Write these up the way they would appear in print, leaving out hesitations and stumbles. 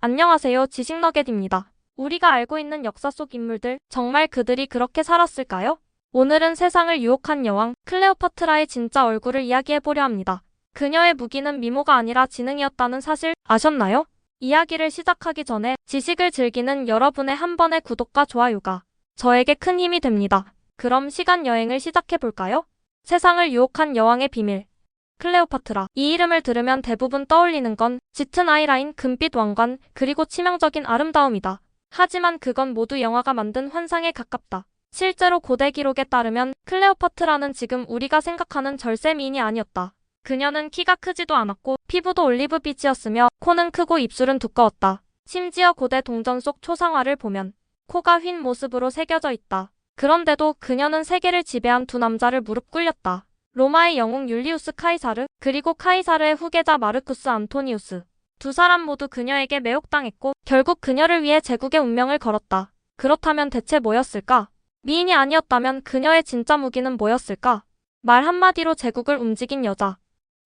안녕하세요. 지식너겟입니다. 우리가 알고 있는 역사 속 인물들, 정말 그들이 그렇게 살았을까요? 오늘은 세상을 유혹한 여왕 클레오파트라의 진짜 얼굴을 이야기해보려 합니다. 그녀의 무기는 미모가 아니라 지능이었다는 사실 아셨나요? 이야기를 시작하기 전에 지식을 즐기는 여러분의 한 번의 구독과 좋아요가 저에게 큰 힘이 됩니다. 그럼 시간 여행을 시작해볼까요? 세상을 유혹한 여왕의 비밀. 클레오파트라. 이 이름을 들으면 대부분 떠올리는 건 짙은 아이라인, 금빛 왕관, 그리고 치명적인 아름다움이다. 하지만 그건 모두 영화가 만든 환상에 가깝다. 실제로 고대 기록에 따르면 클레오파트라는 지금 우리가 생각하는 절세 미인이 아니었다. 그녀는 키가 크지도 않았고 피부도 올리브빛이었으며 코는 크고 입술은 두꺼웠다. 심지어 고대 동전 속 초상화를 보면 코가 휜 모습으로 새겨져 있다. 그런데도 그녀는 세계를 지배한 두 남자를 무릎 꿇렸다. 로마의 영웅 율리우스 카이사르, 그리고 카이사르의 후계자 마르쿠스 안토니우스. 두 사람 모두 그녀에게 매혹당했고 결국 그녀를 위해 제국의 운명을 걸었다. 그렇다면 대체 뭐였을까? 미인이 아니었다면 그녀의 진짜 무기는 뭐였을까? 말 한마디로 제국을 움직인 여자.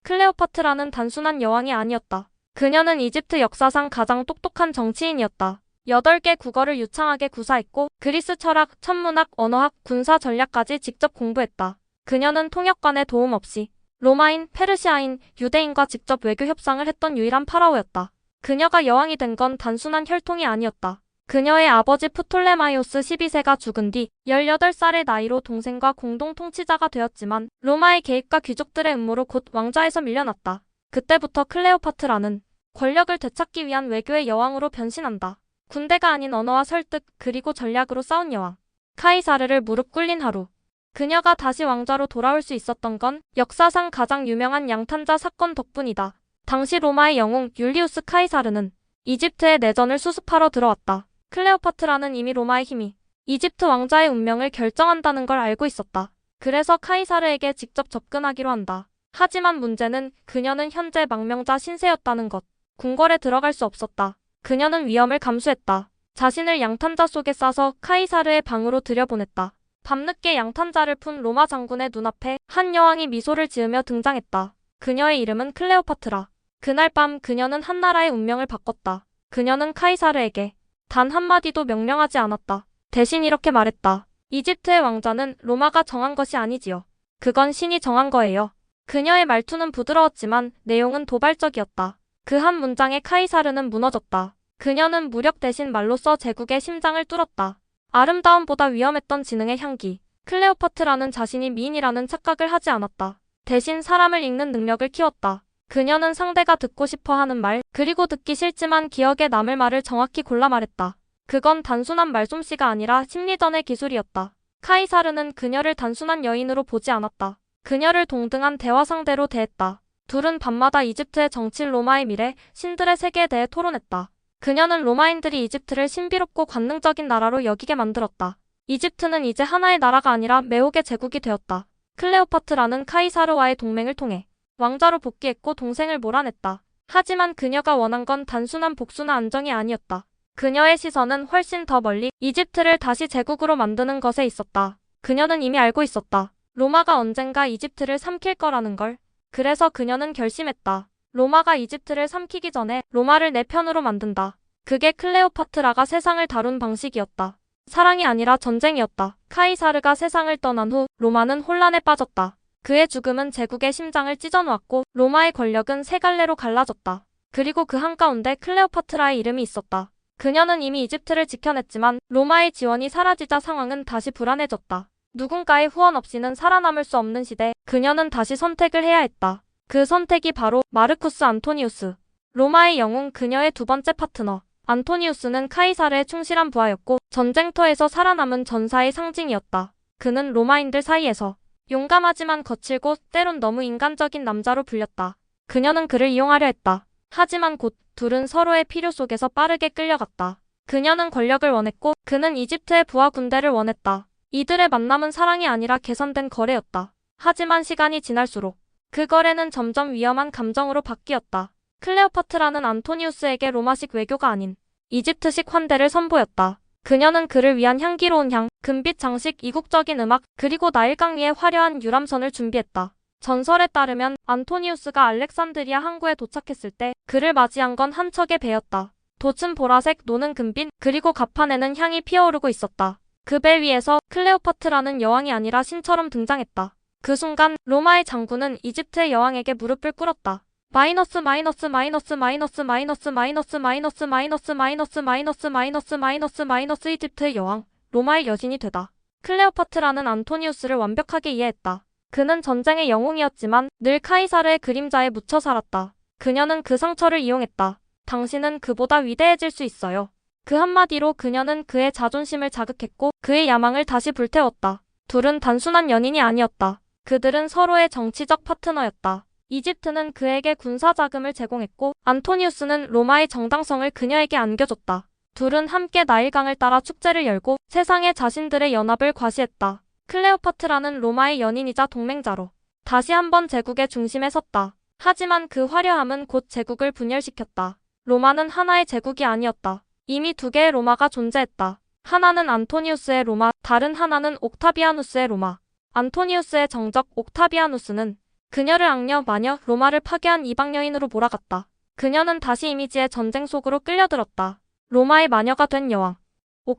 클레오파트라는 단순한 여왕이 아니었다. 그녀는 이집트 역사상 가장 똑똑한 정치인이었다. 8개 국어를 유창하게 구사했고 그리스 철학, 천문학, 언어학, 군사 전략까지 직접 공부했다. 그녀는 통역관의 도움 없이 로마인, 페르시아인, 유대인과 직접 외교 협상을 했던 유일한 파라오였다. 그녀가 여왕이 된 건 단순한 혈통이 아니었다. 그녀의 아버지 프톨레마이오스 12세가 죽은 뒤 18살의 나이로 동생과 공동 통치자가 되었지만 로마의 개입과 귀족들의 음모로 곧 왕좌에서 밀려났다. 그때부터 클레오파트라는 권력을 되찾기 위한 외교의 여왕으로 변신한다. 군대가 아닌 언어와 설득, 그리고 전략으로 싸운 여왕. 카이사르를 무릎 꿇린 하루. 그녀가 다시 왕좌로 돌아올 수 있었던 건 역사상 가장 유명한 양탄자 사건 덕분이다. 당시 로마의 영웅 율리우스 카이사르는 이집트의 내전을 수습하러 들어왔다. 클레오파트라는 이미 로마의 힘이 이집트 왕좌의 운명을 결정한다는 걸 알고 있었다. 그래서 카이사르에게 직접 접근하기로 한다. 하지만 문제는 그녀는 현재 망명자 신세였다는 것. 궁궐에 들어갈 수 없었다. 그녀는 위험을 감수했다. 자신을 양탄자 속에 싸서 카이사르의 방으로 들여보냈다. 밤늦게 양탄자를 푼 로마 장군의 눈앞에 한 여왕이 미소를 지으며 등장했다. 그녀의 이름은 클레오파트라. 그날 밤 그녀는 한 나라의 운명을 바꿨다. 그녀는 카이사르에게 단 한마디도 명령하지 않았다. 대신 이렇게 말했다. 이집트의 왕좌는 로마가 정한 것이 아니지요. 그건 신이 정한 거예요. 그녀의 말투는 부드러웠지만 내용은 도발적이었다. 그 한 문장에 카이사르는 무너졌다. 그녀는 무력 대신 말로써 제국의 심장을 뚫었다. 아름다움보다 위험했던 지능의 향기. 클레오파트라는 자신이 미인이라는 착각을 하지 않았다. 대신 사람을 읽는 능력을 키웠다. 그녀는 상대가 듣고 싶어 하는 말, 그리고 듣기 싫지만 기억에 남을 말을 정확히 골라 말했다. 그건 단순한 말솜씨가 아니라 심리전의 기술이었다. 카이사르는 그녀를 단순한 여인으로 보지 않았다. 그녀를 동등한 대화 상대로 대했다. 둘은 밤마다 이집트의 정치, 로마의 미래, 신들의 세계에 대해 토론했다. 그녀는 로마인들이 이집트를 신비롭고 관능적인 나라로 여기게 만들었다. 이집트는 이제 하나의 나라가 아니라 매혹의 제국이 되었다. 클레오파트라는 카이사르와의 동맹을 통해 왕좌로 복귀했고 동생을 몰아냈다. 하지만 그녀가 원한 건 단순한 복수나 안정이 아니었다. 그녀의 시선은 훨씬 더 멀리 이집트를 다시 제국으로 만드는 것에 있었다. 그녀는 이미 알고 있었다. 로마가 언젠가 이집트를 삼킬 거라는 걸. 그래서 그녀는 결심했다. 로마가 이집트를 삼키기 전에 로마를 내 편으로 만든다. 그게 클레오파트라가 세상을 다룬 방식이었다. 사랑이 아니라 전쟁이었다. 카이사르가 세상을 떠난 후 로마는 혼란에 빠졌다. 그의 죽음은 제국의 심장을 찢어놓았고 로마의 권력은 세 갈래로 갈라졌다. 그리고 그 한가운데 클레오파트라의 이름이 있었다. 그녀는 이미 이집트를 지켜냈지만 로마의 지원이 사라지자 상황은 다시 불안해졌다. 누군가의 후원 없이는 살아남을 수 없는 시대, 그녀는 다시 선택을 해야 했다. 그 선택이 바로 마르쿠스 안토니우스. 로마의 영웅, 그녀의 두 번째 파트너. 안토니우스는 카이사르의 충실한 부하였고 전쟁터에서 살아남은 전사의 상징이었다. 그는 로마인들 사이에서 용감하지만 거칠고 때론 너무 인간적인 남자로 불렸다. 그녀는 그를 이용하려 했다. 하지만 곧 둘은 서로의 필요 속에서 빠르게 끌려갔다. 그녀는 권력을 원했고 그는 이집트의 부하 군대를 원했다. 이들의 만남은 사랑이 아니라 계산된 거래였다. 하지만 시간이 지날수록 그 거래는 점점 위험한 감정으로 바뀌었다. 클레오파트라는 안토니우스에게 로마식 외교가 아닌 이집트식 환대를 선보였다. 그녀는 그를 위한 향기로운 향, 금빛 장식, 이국적인 음악, 그리고 나일강 위에 화려한 유람선을 준비했다. 전설에 따르면 안토니우스가 알렉산드리아 항구에 도착했을 때 그를 맞이한 건 한 척의 배였다. 돛은 보라색, 노는 금빛, 그리고 갑판에는 향이 피어오르고 있었다. 그 배 위에서 클레오파트라는 여왕이 아니라 신처럼 등장했다. 그 순간 로마의 장군은 이집트의 여왕에게 무릎을 꿇었다. 마이너스 마이너스 마이너스 마이너스 마이너스 마이너스 마이너스 마이너스 마이너스 마이너스 마이너스 마이너스 마이너스 이집트의 여왕, 로마의 여신이 되다. 클레오파트라는 안토니우스를 완벽하게 이해했다. 그는 전쟁의 영웅이었지만 늘 카이사르의 그림자에 묻혀 살았다. 그녀는 그 상처를 이용했다. 당신은 그보다 위대해질 수 있어요. 그 한마디로 그녀는 그의 자존심을 자극했고 그의 야망을 다시 불태웠다. 둘은 단순한 연인이 아니었다. 그들은 서로의 정치적 파트너였다. 이집트는 그에게 군사 자금을 제공했고 안토니우스는 로마의 정당성을 그녀에게 안겨줬다. 둘은 함께 나일강을 따라 축제를 열고 세상에 자신들의 연합을 과시했다. 클레오파트라는 로마의 연인이자 동맹자로 다시 한번 제국의 중심에 섰다. 하지만 그 화려함은 곧 제국을 분열시켰다. 로마는 하나의 제국이 아니었다. 이미 두 개의 로마가 존재했다. 하나는 안토니우스의 로마, 다른 하나는 옥타비아누스의 로마. 안토니우스의 정적 옥타비아누스는 그녀를 악녀, 마녀, 로마를 파괴한 이방 여인으로 몰아갔다. 그녀는 다시 이미지의 전쟁 속으로 끌려들었다. 로마의 마녀가 된 여왕.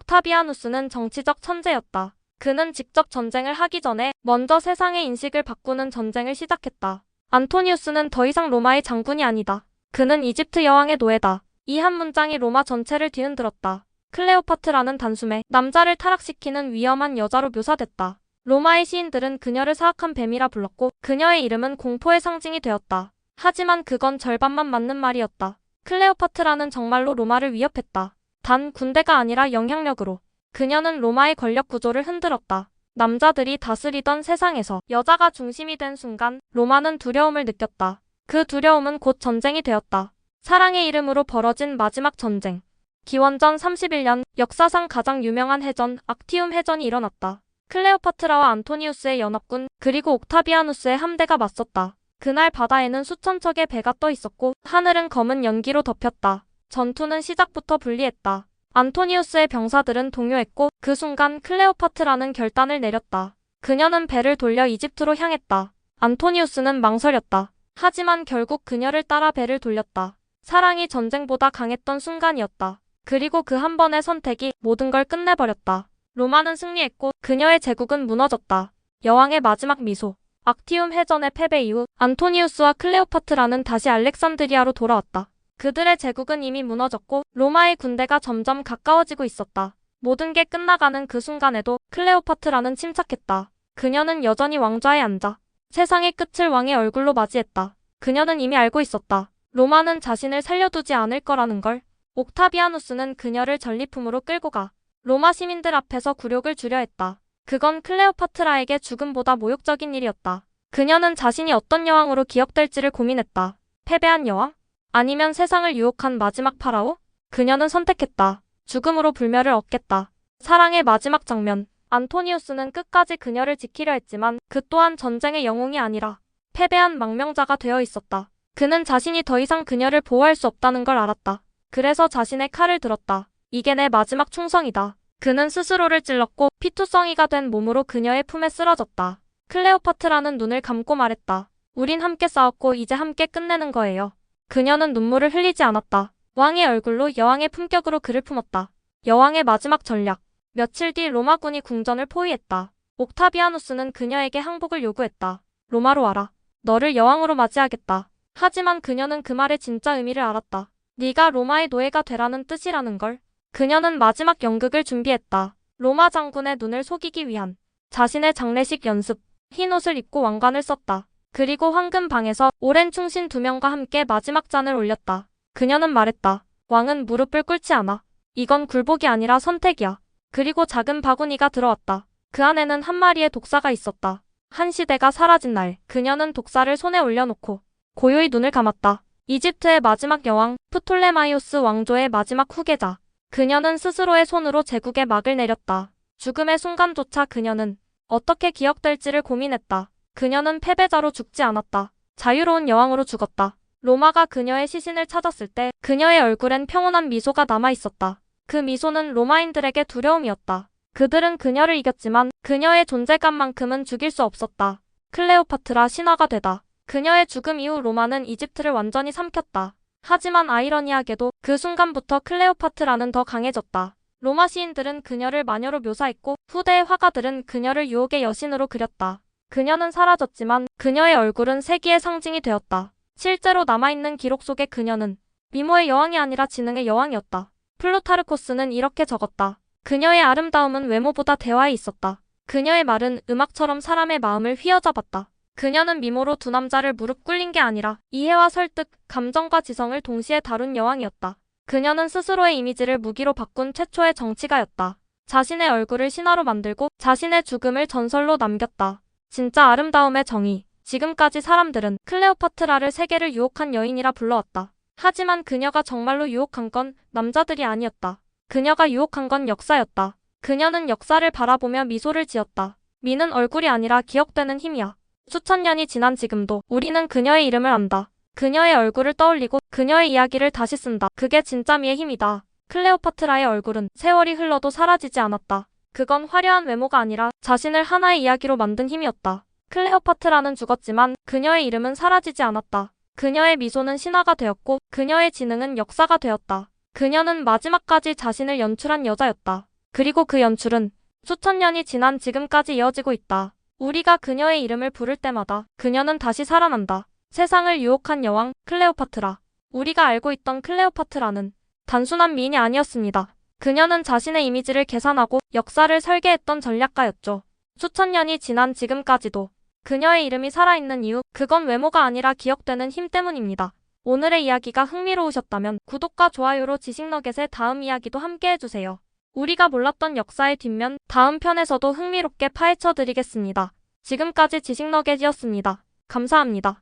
옥타비아누스는 정치적 천재였다. 그는 직접 전쟁을 하기 전에 먼저 세상의 인식을 바꾸는 전쟁을 시작했다. 안토니우스는 더 이상 로마의 장군이 아니다. 그는 이집트 여왕의 노예다. 이 한 문장이 로마 전체를 뒤흔들었다. 클레오파트라는 단숨에 남자를 타락시키는 위험한 여자로 묘사됐다. 로마의 시인들은 그녀를 사악한 뱀이라 불렀고 그녀의 이름은 공포의 상징이 되었다. 하지만 그건 절반만 맞는 말이었다. 클레오파트라는 정말로 로마를 위협했다. 단 군대가 아니라 영향력으로. 그녀는 로마의 권력 구조를 흔들었다. 남자들이 다스리던 세상에서 여자가 중심이 된 순간 로마는 두려움을 느꼈다. 그 두려움은 곧 전쟁이 되었다. 사랑의 이름으로 벌어진 마지막 전쟁. 기원전 31년 역사상 가장 유명한 해전 악티움 해전이 일어났다. 클레오파트라와 안토니우스의 연합군 그리고 옥타비아누스의 함대가 맞섰다. 그날 바다에는 수천 척의 배가 떠 있었고 하늘은 검은 연기로 덮였다. 전투는 시작부터 불리했다. 안토니우스의 병사들은 동요했고 그 순간 클레오파트라는 결단을 내렸다. 그녀는 배를 돌려 이집트로 향했다. 안토니우스는 망설였다. 하지만 결국 그녀를 따라 배를 돌렸다. 사랑이 전쟁보다 강했던 순간이었다. 그리고 그 한 번의 선택이 모든 걸 끝내버렸다. 로마는 승리했고 그녀의 제국은 무너졌다. 여왕의 마지막 미소. 악티움 해전의 패배 이후 안토니우스와 클레오파트라는 다시 알렉산드리아로 돌아왔다. 그들의 제국은 이미 무너졌고 로마의 군대가 점점 가까워지고 있었다. 모든 게 끝나가는 그 순간에도 클레오파트라는 침착했다. 그녀는 여전히 왕좌에 앉아 세상의 끝을 왕의 얼굴로 맞이했다. 그녀는 이미 알고 있었다. 로마는 자신을 살려두지 않을 거라는 걸. 옥타비아누스는 그녀를 전리품으로 끌고 가 로마 시민들 앞에서 굴욕을 주려 했다. 그건 클레오파트라에게 죽음보다 모욕적인 일이었다. 그녀는 자신이 어떤 여왕으로 기억될지를 고민했다. 패배한 여왕? 아니면 세상을 유혹한 마지막 파라오? 그녀는 선택했다. 죽음으로 불멸을 얻겠다. 사랑의 마지막 장면. 안토니우스는 끝까지 그녀를 지키려 했지만 그 또한 전쟁의 영웅이 아니라 패배한 망명자가 되어 있었다. 그는 자신이 더 이상 그녀를 보호할 수 없다는 걸 알았다. 그래서 자신의 칼을 들었다. 이게 내 마지막 충성이다. 그는 스스로를 찔렀고 피투성이가 된 몸으로 그녀의 품에 쓰러졌다. 클레오파트라는 눈을 감고 말했다. 우린 함께 싸웠고 이제 함께 끝내는 거예요. 그녀는 눈물을 흘리지 않았다. 왕의 얼굴로 여왕의 품격으로 그를 품었다. 여왕의 마지막 전략. 며칠 뒤 로마군이 궁전을 포위했다. 옥타비아누스는 그녀에게 항복을 요구했다. 로마로 와라. 너를 여왕으로 맞이하겠다. 하지만 그녀는 그 말의 진짜 의미를 알았다. 네가 로마의 노예가 되라는 뜻이라는 걸. 그녀는 마지막 연극을 준비했다. 로마 장군의 눈을 속이기 위한 자신의 장례식 연습. 흰 옷을 입고 왕관을 썼다. 그리고 황금방에서 오랜 충신 2명과 함께 마지막 잔을 올렸다. 그녀는 말했다. 왕은 무릎을 꿇지 않아. 이건 굴복이 아니라 선택이야. 그리고 작은 바구니가 들어왔다. 그 안에는 한 마리의 독사가 있었다. 한 시대가 사라진 날, 그녀는 독사를 손에 올려놓고 고요히 눈을 감았다. 이집트의 마지막 여왕, 프톨레마이오스 왕조의 마지막 후계자. 그녀는 스스로의 손으로 제국의 막을 내렸다. 죽음의 순간조차 그녀는 어떻게 기억될지를 고민했다. 그녀는 패배자로 죽지 않았다. 자유로운 여왕으로 죽었다. 로마가 그녀의 시신을 찾았을 때 그녀의 얼굴엔 평온한 미소가 남아있었다. 그 미소는 로마인들에게 두려움이었다. 그들은 그녀를 이겼지만 그녀의 존재감만큼은 죽일 수 없었다. 클레오파트라 신화가 되다. 그녀의 죽음 이후 로마는 이집트를 완전히 삼켰다. 하지만 아이러니하게도 그 순간부터 클레오파트라는 더 강해졌다. 로마 시인들은 그녀를 마녀로 묘사했고 후대의 화가들은 그녀를 유혹의 여신으로 그렸다. 그녀는 사라졌지만 그녀의 얼굴은 세기의 상징이 되었다. 실제로 남아있는 기록 속의 그녀는 미모의 여왕이 아니라 지능의 여왕이었다. 플루타르코스는 이렇게 적었다. 그녀의 아름다움은 외모보다 대화에 있었다. 그녀의 말은 음악처럼 사람의 마음을 휘어잡았다. 그녀는 미모로 두 남자를 무릎 꿇린 게 아니라 이해와 설득, 감정과 지성을 동시에 다룬 여왕이었다. 그녀는 스스로의 이미지를 무기로 바꾼 최초의 정치가였다. 자신의 얼굴을 신화로 만들고 자신의 죽음을 전설로 남겼다. 진짜 아름다움의 정의. 지금까지 사람들은 클레오파트라를 세계를 유혹한 여인이라 불러왔다. 하지만 그녀가 정말로 유혹한 건 남자들이 아니었다. 그녀가 유혹한 건 역사였다. 그녀는 역사를 바라보며 미소를 지었다. 미는 얼굴이 아니라 기억되는 힘이야. 수천 년이 지난 지금도 우리는 그녀의 이름을 안다. 그녀의 얼굴을 떠올리고 그녀의 이야기를 다시 쓴다. 그게 진짜 미의 힘이다. 클레오파트라의 얼굴은 세월이 흘러도 사라지지 않았다. 그건 화려한 외모가 아니라 자신을 하나의 이야기로 만든 힘이었다. 클레오파트라는 죽었지만 그녀의 이름은 사라지지 않았다. 그녀의 미소는 신화가 되었고 그녀의 지능은 역사가 되었다. 그녀는 마지막까지 자신을 연출한 여자였다. 그리고 그 연출은 수천 년이 지난 지금까지 이어지고 있다. 우리가 그녀의 이름을 부를 때마다 그녀는 다시 살아난다. 세상을 유혹한 여왕 클레오파트라. 우리가 알고 있던 클레오파트라는 단순한 미인이 아니었습니다. 그녀는 자신의 이미지를 계산하고 역사를 설계했던 전략가였죠. 수천 년이 지난 지금까지도 그녀의 이름이 살아있는 이유, 그건 외모가 아니라 기억되는 힘 때문입니다. 오늘의 이야기가 흥미로우셨다면 구독과 좋아요로 지식너겟의 다음 이야기도 함께 해주세요. 우리가 몰랐던 역사의 뒷면, 다음 편에서도 흥미롭게 파헤쳐 드리겠습니다. 지금까지 지식너겟이었습니다. 감사합니다.